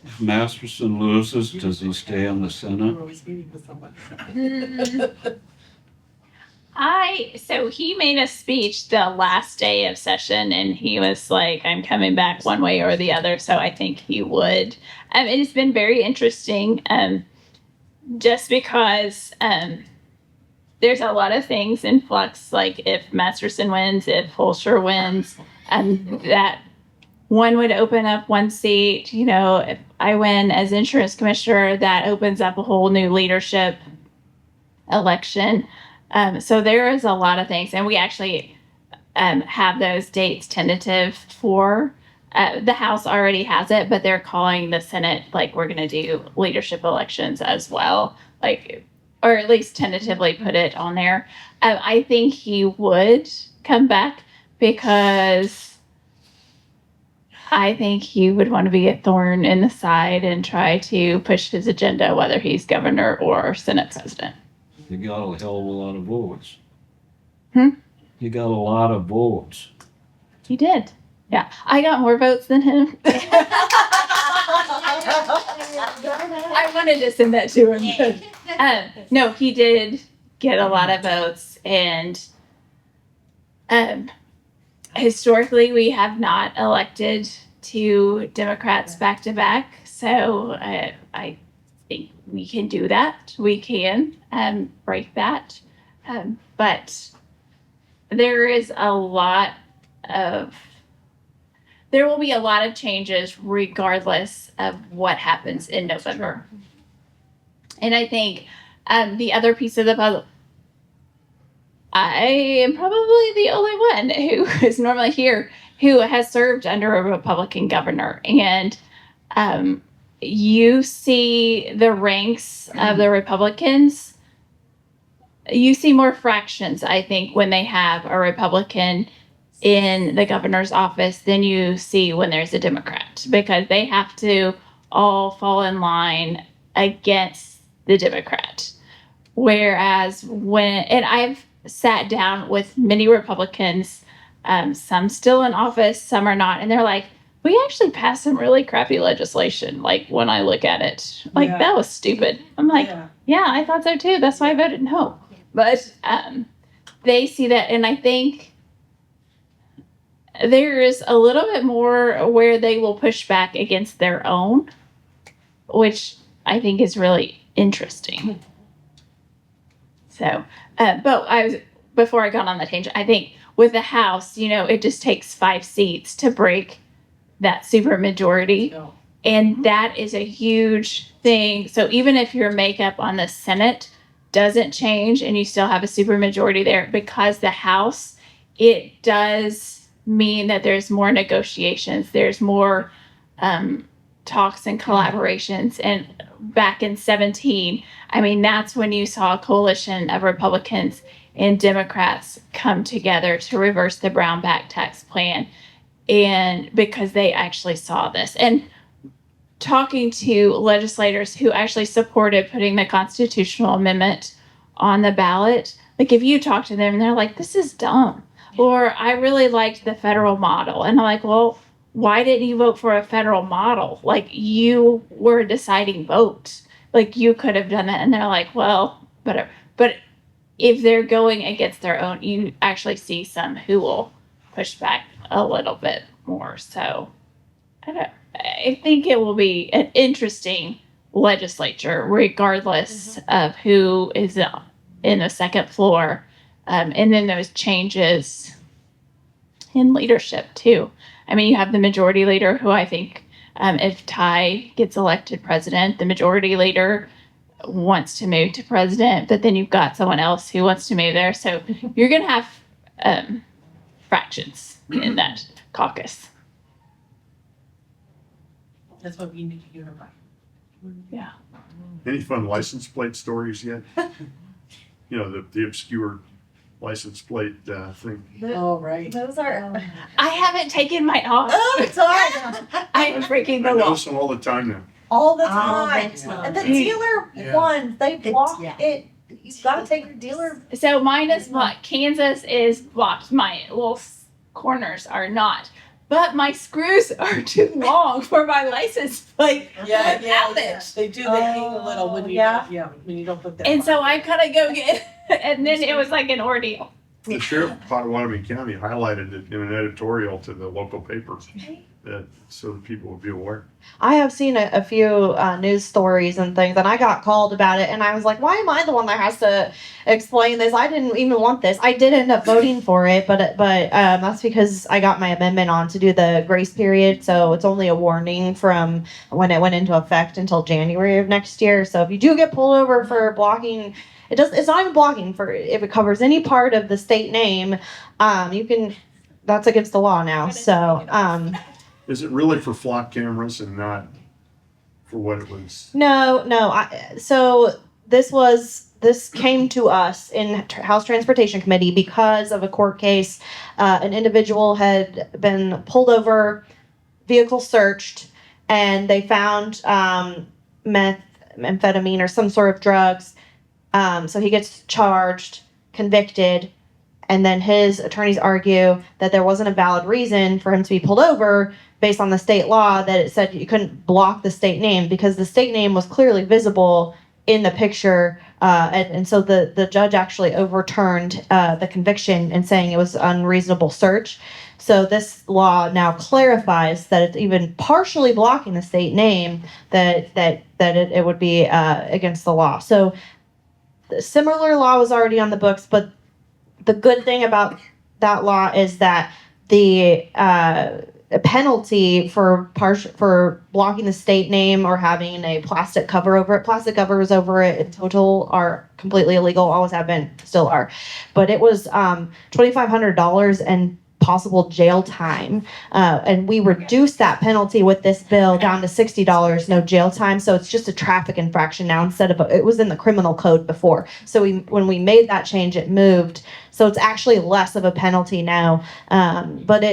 If Masterson loses, does he stay on the Senate? We're always meeting with someone. So he made a speech the last day of session and he was like, I'm coming back one way or the other. So I think he would. It has been very interesting. Just because there's a lot of things in flux, like if Masterson wins, if Holscher wins, that one would open up one seat. You know, if I win as insurance commissioner, that opens up a whole new leadership election. So there is a lot of things, and we actually have those dates tentative for. The House already has it, but they're calling the Senate like we're going to do leadership elections as well, like, or at least tentatively put it on there. I think he would come back because I think he would want to be a thorn in the side and try to push his agenda, whether he's governor or Senate president. You got a hell of a lot of votes. Hmm? You got a lot of votes. He did. Yeah, I got more votes than him. I wanted to send that to him. No, he did get a lot of votes, and historically, we have not elected two Democrats back to back. So I think we can do that. We can break that, but there is a lot of. There will be a lot of changes regardless of what happens in November. And I think the other piece of the puzzle, I am probably the only one who is normally here who has served under a Republican governor. And you see the ranks of the Republicans, you see more fractions, I think, when they have a Republican in the governor's office than you see when there's a Democrat, because they have to all fall in line against the Democrat. Whereas and I've sat down with many Republicans, some still in office, some are not, and they're like, we actually passed some really crappy legislation. Like, when I look at it, like, that was stupid. I'm like, yeah, I thought so too. That's why I voted no. But they see that, and I think there is a little bit more where they will push back against their own, which I think is really interesting. So, but before I got on the tangent, I think with the House, it just takes 5 seats to break that supermajority. And that is a huge thing. So even if your makeup on the Senate doesn't change and you still have a supermajority there, because the House, it does mean that there's more negotiations, there's more talks and collaborations. And back in 2017, I mean, that's when you saw a coalition of Republicans and Democrats come together to reverse the Brownback tax plan, and because they actually saw this. And talking to legislators who actually supported putting the constitutional amendment on the ballot, like, if you talk to them, they're like, this is dumb. Or, I really liked the federal model. And I'm like, well, why didn't you vote for a federal model? Like, you were a deciding vote. Like, you could have done that. And they're like, well, whatever. But if they're going against their own, you actually see some who will push back a little bit more. So, I think it will be an interesting legislature, regardless of who is in the second floor. And then those changes in leadership, too. I mean, you have the majority leader, who I think, if Ty gets elected president, the majority leader wants to move to president, but then you've got someone else who wants to move there. So you're going to have fractions in that caucus. That's what we need to hear about. Yeah. Any fun license plate stories yet? The obscure license plate thing. Oh, right. Those are. I haven't taken mine off. Oh, it's all right. I am breaking the I law. notice them all the time now. all the All time. the time. And the dealer Yeah. ones, they The- block yeah. it. You've got to take your dealer. So mine is blocked. Kansas is blocked. My little corners are not. But my screws are too long for my license plate. Yeah, What yeah, happened? They do, they hang a little when you, yeah. when you don't put that. And so on. I gotta go get, and then it was like an ordeal. The sheriff of Potawatomi County highlighted it in an editorial to the local papers, so that people would be aware. I have seen a few news stories and things, and I got called about it, and I was like, why am I the one that has to explain this? I didn't even want this. I did end up voting for it, but that's because I got my amendment on to do the grace period, so it's only a warning from when it went into effect until January of next year. So if you do get pulled over for blocking, it's not even blocking, for if it covers any part of the state name, you can, that's against the law now. So Is it really for flock cameras and not for what it was? no. So this came to us in House Transportation Committee because of a court case. An individual had been pulled over, vehicle searched, and they found methamphetamine or some sort of drugs. So he gets charged, convicted, and then his attorneys argue that there wasn't a valid reason for him to be pulled over based on the state law, that it said you couldn't block the state name because the state name was clearly visible in the picture. And so the judge actually overturned the conviction and saying it was unreasonable search. So this law now clarifies that it's even partially blocking the state name, that it would be against the law. So the similar law was already on the books, but the good thing about that law is that the penalty for blocking the state name or having a plastic cover over it. Plastic covers over it in total are completely illegal, always have been, still are. But it was $2,500 and possible jail time. And we reduced that penalty with this bill down to $60, no jail time. So it's just a traffic infraction now instead of, it was in the criminal code before. So when we made that change, it moved. So it's actually less of a penalty now. But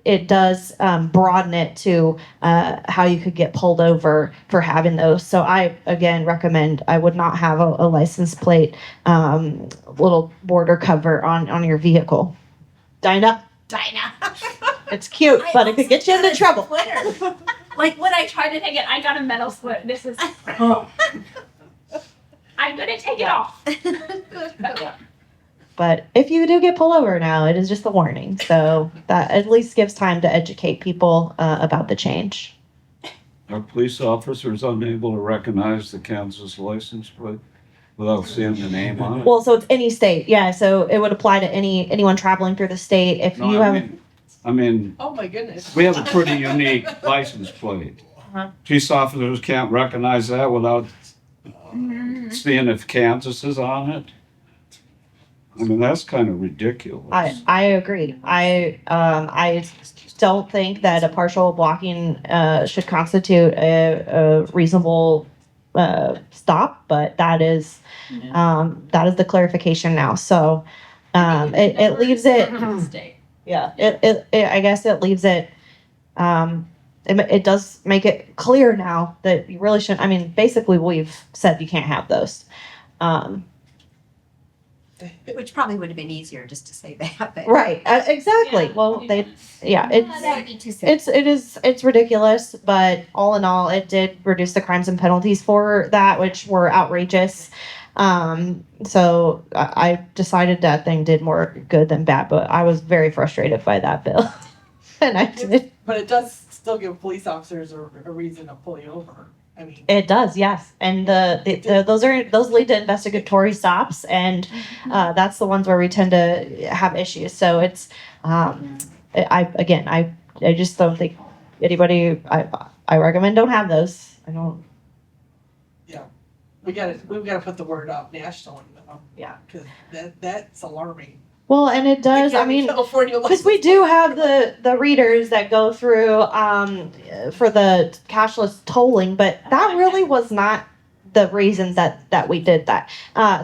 it does broaden it to how you could get pulled over for having those. So I, again, recommend, I would not have a license plate little border cover on your vehicle. Dinah? It's cute, but it could get you into trouble. Like when I tried to take it, I got a metal split. This is. I'm gonna take it off. But if you do get pulled over now, it is just a warning. So that at least gives time to educate people about the change. Are police officers unable to recognize the Kansas license plate without seeing the name on it? Well, so it's any state, yeah. So it would apply to anyone traveling through the state. If No, you have, I mean, Oh, my goodness. we have a pretty unique license plate. Uh-huh. Police officers can't recognize that without seeing if Kansas is on it. I mean, that's kind of ridiculous. I agree. I don't think that a partial blocking should constitute a reasonable stop, but that is the clarification now. So it leaves it. Yeah, I guess it leaves it. It does make it clear now that you really shouldn't. I mean, basically, we've said you can't have those. Which probably would have been easier just to say that. But Right. Exactly. Yeah. Well, that'd be too simple. it's ridiculous, but all in all, it did reduce the crimes and penalties for that, which were outrageous. So I decided that thing did more good than bad, but I was very frustrated by that bill, and I did. But it does still give police officers a reason to pull you over. I mean, It does, yes, and those lead to investigatory stops, and that's the ones where we tend to have issues. So it's I just don't think anybody. I recommend don't have those. I don't. we've got to put the word out nationally, though. Yeah. Because that's alarming. Well, and it does. I mean, because we do have the readers that go through for the cashless tolling, but that really was not the reason that we did that.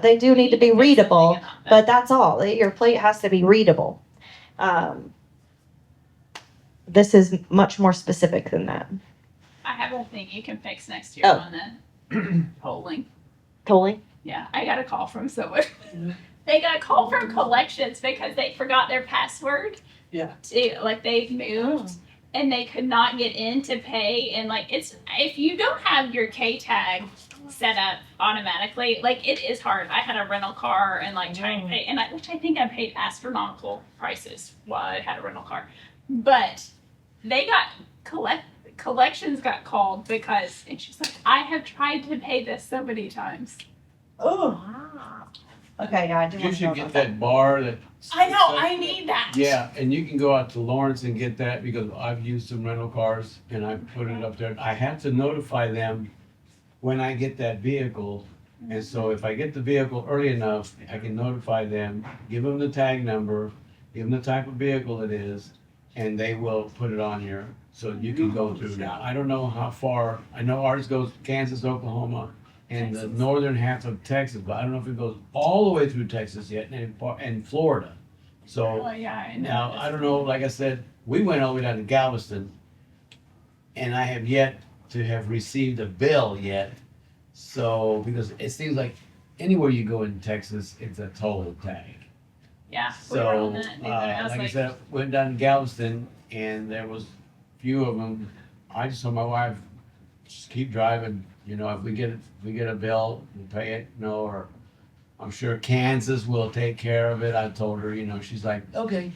They do need to be readable, but that's all. Your plate has to be readable. This is much more specific than that. I have a thing you can fix next year Oh. on the polling. Totally. Yeah, I got a call from someone. They got a call from collections because they forgot their password. Yeah. To they moved and they could not get in to pay, and it's if you don't have your K tag set up automatically, it is hard. I had a rental car and trying to pay, and which I think I paid astronomical prices while I had a rental car, but they got collections got called because, and she's like, I have tried to pay this so many times. Oh. Okay, yeah, I do You want to know should get about that bar that. I know, I need that. Yeah, and you can go out to Lawrence and get that because I've used some rental cars and I put it up there. I have to notify them when I get that vehicle. And so if I get the vehicle early enough, I can notify them, give them the tag number, give them the type of vehicle it is, and they will put it on here so you can go through now. I don't know how far, I know ours goes Kansas, Oklahoma, and the northern half of Texas, but I don't know if it goes all the way through Texas yet, and Florida. So Oh yeah, I know. now, I don't know, like I said, we went all the way down to Galveston, and I have yet to have received a bill yet. So, because it seems like anywhere you go in Texas, it's a toll tag. Yeah, we were So, on that. I was like I said, went down to Galveston, and there was a few of them. I just told my wife, just keep driving. If we get a bill, we'll pay it. Or I'm sure Kansas will take care of it. I told her. She's like, okay.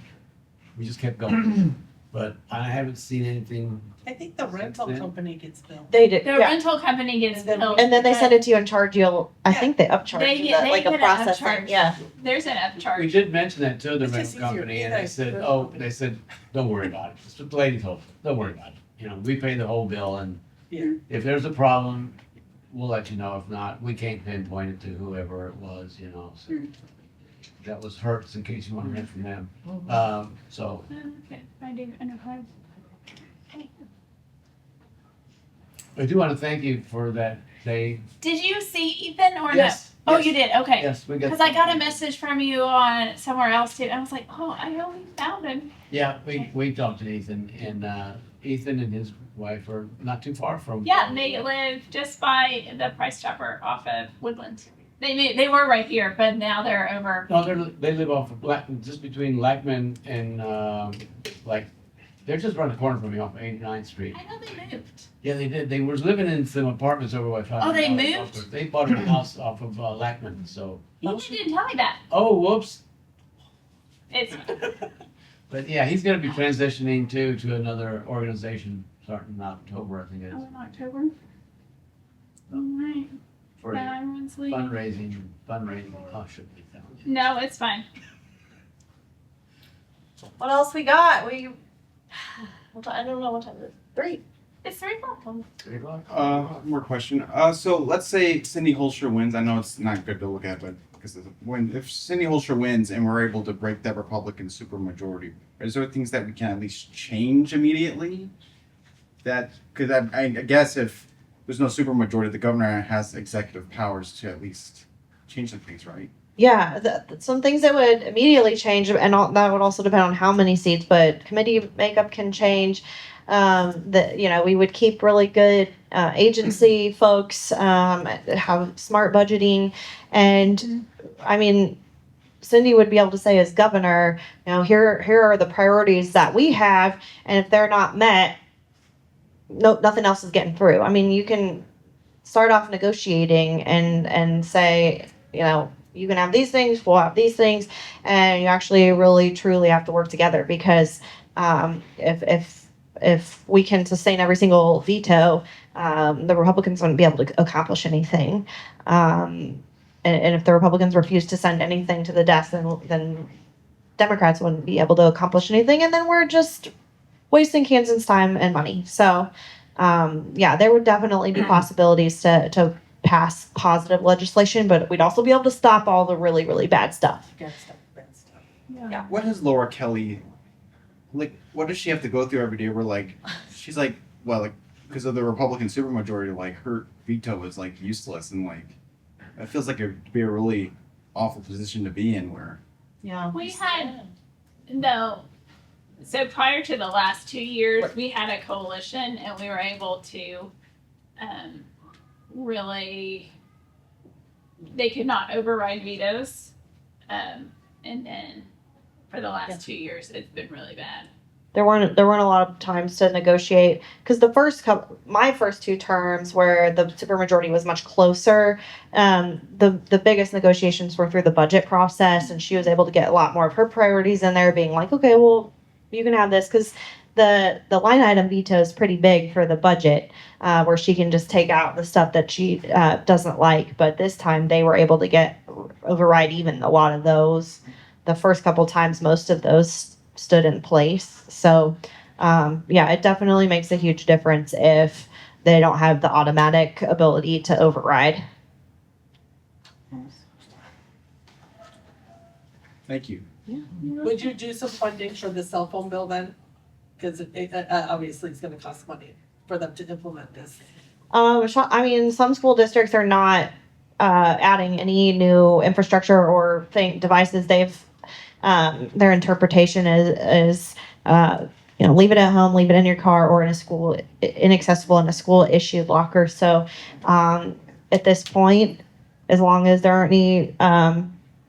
We just kept going, but I haven't seen anything. I think the rental company gets billed. They do. the Yeah. rental company gets billed. And then they send because it to you and charge you. I think they upcharge They you get- that, they like a get an processing. upcharge. Yeah. There's an We upcharge. did mention that to the It's rental just easier. company, and Yeah, they said, it's- they said, don't worry about it. That's what the lady told us. Don't worry about it. We pay the whole bill, and Yeah. if there's a problem, we'll let you know. If not, we can't pinpoint it to whoever it was, So that was Hertz, in case you want to rent from them. So Okay, I do. I know how. I do want to thank you for that. Did you see Ethan or yes, no? Oh, yes, you did. Okay. yes, we got. Because I got a message from you on somewhere else too. I was like, oh, I only found him. Yeah, we talked to Ethan, and Ethan and his wife are not too far from. Yeah, they live just by the Price Chopper off of Woodlands. They were right here, but now they're over. No, they live off of just between Lackman and they're just around the corner from me off 89th Street. I know they moved. Yeah, they did. They were living in some apartments over by. Oh, they moved? They bought a house off of Lackman. So. Oh, you didn't tell me that. Oh, whoops. It's But yeah, he's going to be transitioning to another organization starting in October, I think it is. in October. All right. For Everyone's leaving. fundraising. Oh, shouldn't be down. No, it's fine. What else we got? I don't know what time it is. 3. It's 3 o'clock. 3 o'clock. More question. So let's say Cindy Holscher wins. I know it's not good to look at, but because if Cindy Holscher wins and we're able to break that Republican supermajority, is there things that we can at least change immediately? Because I guess if there's no supermajority, the governor has executive powers to at least change some things, right? Yeah, some things that would immediately change, and that would also depend on how many seats. But committee makeup can change. We would keep really good agency folks, have smart budgeting, and I mean, Cindy would be able to say as governor, here are the priorities that we have, and if they're not met, nothing else is getting through. I mean, you can start off negotiating and say, you can have these things, we'll have these things, and you actually really truly have to work together because if we can sustain every single veto, the Republicans wouldn't be able to accomplish anything. And if the Republicans refuse to send anything to the desk, then Democrats wouldn't be able to accomplish anything, and then we're just wasting Kansas time and money. So, there would definitely be possibilities to pass positive legislation, but we'd also be able to stop all the really, really bad stuff. Bad stuff. Yeah. What has Laura Kelly, what does she have to go through every day where, she's like, well, because of the Republican supermajority, her veto is, useless, and, it feels like it would be a really awful position to be in where. Yeah. We had no. So prior to the last 2 years, we had a coalition and we were able to really, they could not override vetoes. And then for the last 2 years, it's been really bad. There weren't a lot of times to negotiate because my first 2 terms where the supermajority was much closer, the biggest negotiations were through the budget process, and she was able to get a lot more of her priorities in there, being like, okay, well, you can have this because the line item veto is pretty big for the budget, where she can just take out the stuff that she doesn't like. But this time they were able to override even a lot of those. The first couple times, most of those stood in place. So, yeah, it definitely makes a huge difference if they don't have the automatic ability to override. Thank you. Would you do some funding for the cell phone bill then? Because obviously it's gonna cost money for them to implement this. I mean, some school districts are not adding any new infrastructure or devices. Their interpretation is leave it at home, leave it in your car, or in a school, inaccessible in a school issued locker. So at this point, as long as there aren't any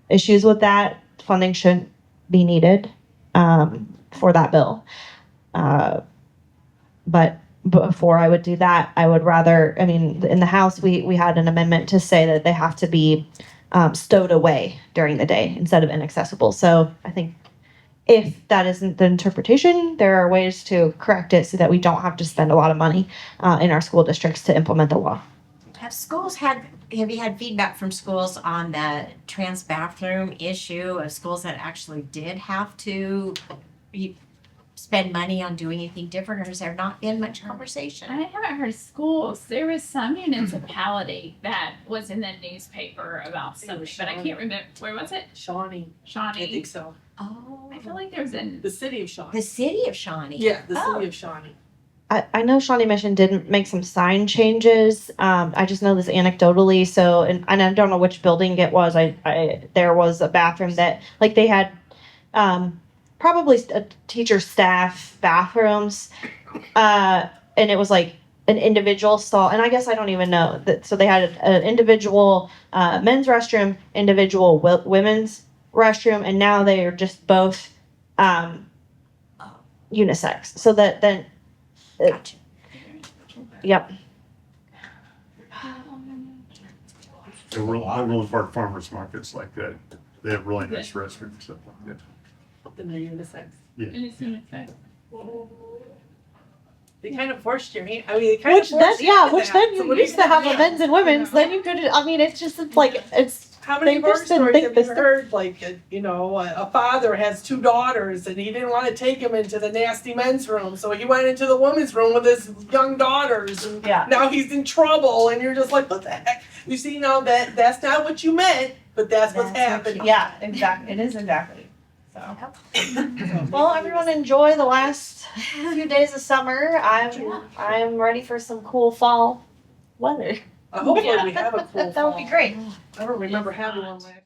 issues with that, funding shouldn't be needed for that bill. But before I would do that, I would rather, in the House, we had an amendment to say that they have to be stowed away during the day instead of inaccessible. So I think if that isn't the interpretation, there are ways to correct it so that we don't have to spend a lot of money in our school districts to implement the law. Have you had feedback from schools on the trans bathroom issue of schools that actually did have to spend money on doing anything different, or has there not been much conversation? I haven't heard schools. There was some municipality that was in the newspaper about something, but I can't remember. Where was it? Shawnee. I think so. Oh, I feel like there was in The city of Shawnee. the city of Shawnee. Yeah, the city of Shawnee. I know Shawnee Mission didn't make some sign changes. I just know this anecdotally. So, and I don't know which building it was. There was a bathroom that they had, probably a teacher staff bathrooms, and it was like an individual stall. And I guess I don't even know that. So they had an individual men's restroom, individual women's restroom, and now they are just both unisex. So that then. Gotcha. Yep. The Roland Park farmers markets like that, they have really nice restrooms, stuff like that. Then they're unisex. and it's unisex. They kind of forced you. I mean, they kind of Which forced then, you yeah, into which that. then So you what are used to gonna have do? a men's and women's. Then you could, it's like, it's, How many They horror just didn't stories think have you this- heard? Like, a father has 2 daughters and he didn't want to take them into the nasty men's room, so he went into the women's room with his young daughters, and Yeah. now he's in trouble. And you're just like, what the heck? You see, now that's not what you meant, but that's what's happening. yeah, exactly. It is exactly. So, well, everyone enjoy the last few days of summer. I'm ready for some cool fall weather. Hopefully we have a cool That would be great. I don't remember having one last.